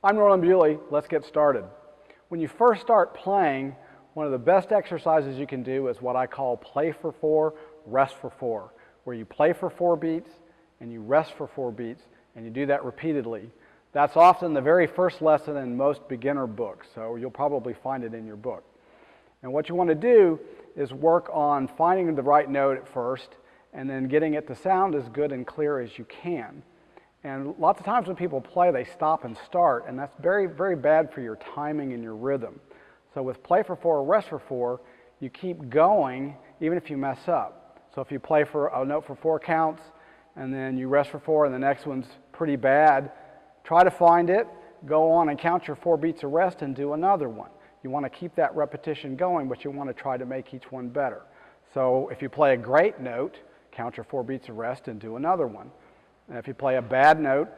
I'm Roland Bewley. Let's get started. When you first start playing, one of the best exercises you can do is what I call play for 4, rest for 4, where you play for 4 beats and you rest for 4 beats, and you do that repeatedly. That's often the very first lesson in most beginner books, so you'll probably find it in your book. And what you want to do is work on finding the right note at first and then getting it to sound as good and clear as you can. And lots of times when people play, they stop and start, and that's very, very bad for your timing and your rhythm. So with play for 4, rest for 4, you keep going even if you mess up. So if you play for a note for 4 counts, and then you rest for 4, and the next one's pretty bad, try to find it, go on and count your 4 beats of rest and do another one. You want to keep that repetition going, but you want to try to make each one better. So if you play a great note, count your 4 beats of rest and do another one. And if you play a bad note,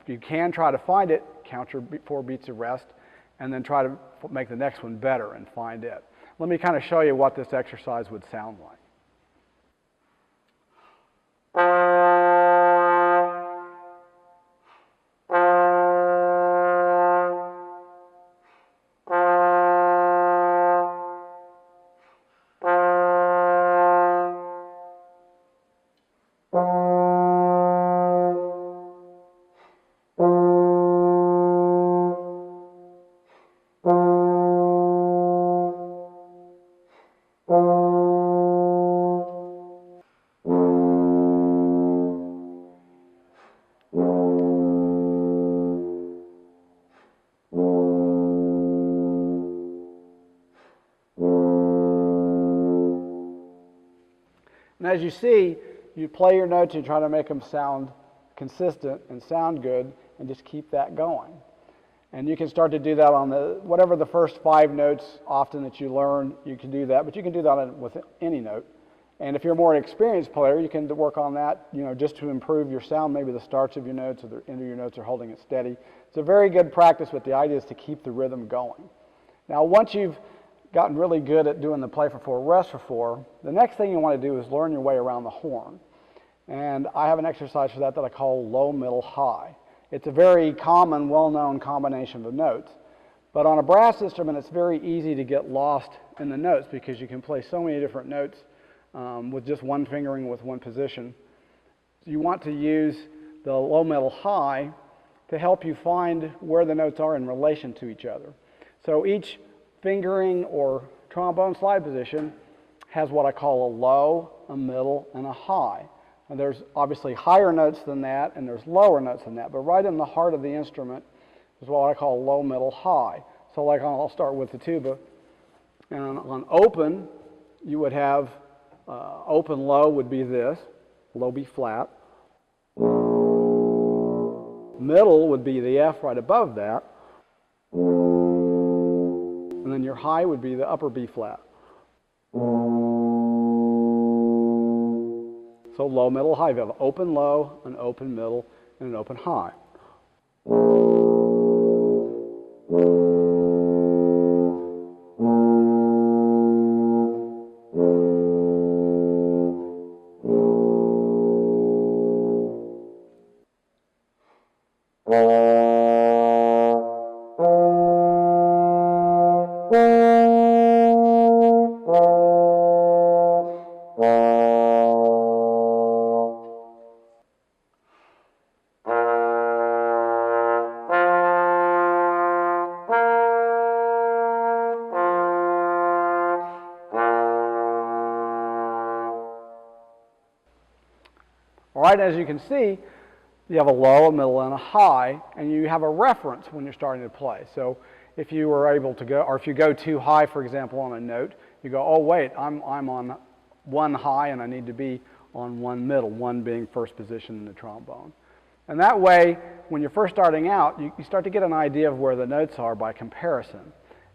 you can try to find it, count your 4 beats of rest, and then try to make the next one better and find it. Let me kind of show you what this exercise would sound like. And as you see, you play your notes and try to make them sound consistent and sound good, and just keep that going. And you can start to do that on whatever the first 5 notes often that you learn, you can do that, but you can do that with any note. And if you're a more experienced player, you can work on that, just to improve your sound, maybe the starts of your notes or the end of your notes are holding it steady. It's a very good practice, but the idea is to keep the rhythm going. Now, once you've gotten really good at doing the play for 4, rest for 4, the next thing you want to do is learn your way around the horn. And I have an exercise for that I call low, middle, high. It's a very common, well-known combination of notes. But on a brass instrument, it's very easy to get lost in the notes because you can play so many different notes with just one fingering with one position. So you want to use the low, middle, high to help you find where the notes are in relation to each other. So each fingering or trombone slide position has what I call a low, a middle, and a high. And there's obviously higher notes than that, and there's lower notes than that. But right in the heart of the instrument is what I call low, middle, high. So like I'll start with the tuba. And on open, you would have open low would be this, low B flat. Middle would be the F right above that. And then your high would be the upper B flat. So low, middle, high. You have open low, an open middle, and an open high. All right, as you can see, you have a low, a middle, and a high, and you have a reference when you're starting to play. So if you were able to go, or if you go too high, for example, on a note, you go, oh wait, I'm on 1 high and I need to be on 1 middle, 1 being first position in the trombone. And that way, when you're first starting out, you start to get an idea of where the notes are by comparison.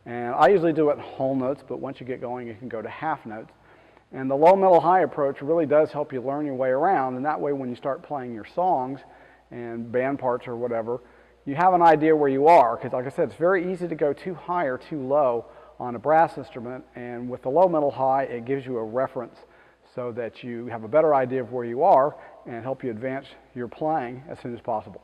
And I usually do it in whole notes, but once you get going, you can go to half notes. And the low, middle, high approach really does help you learn your way around, and that way when you start playing your songs and band parts or whatever, you have an idea where you are, because like I said, it's very easy to go too high or too low on a brass instrument, and with the low, middle, high, it gives you a reference so that you have a better idea of where you are and help you advance your playing as soon as possible.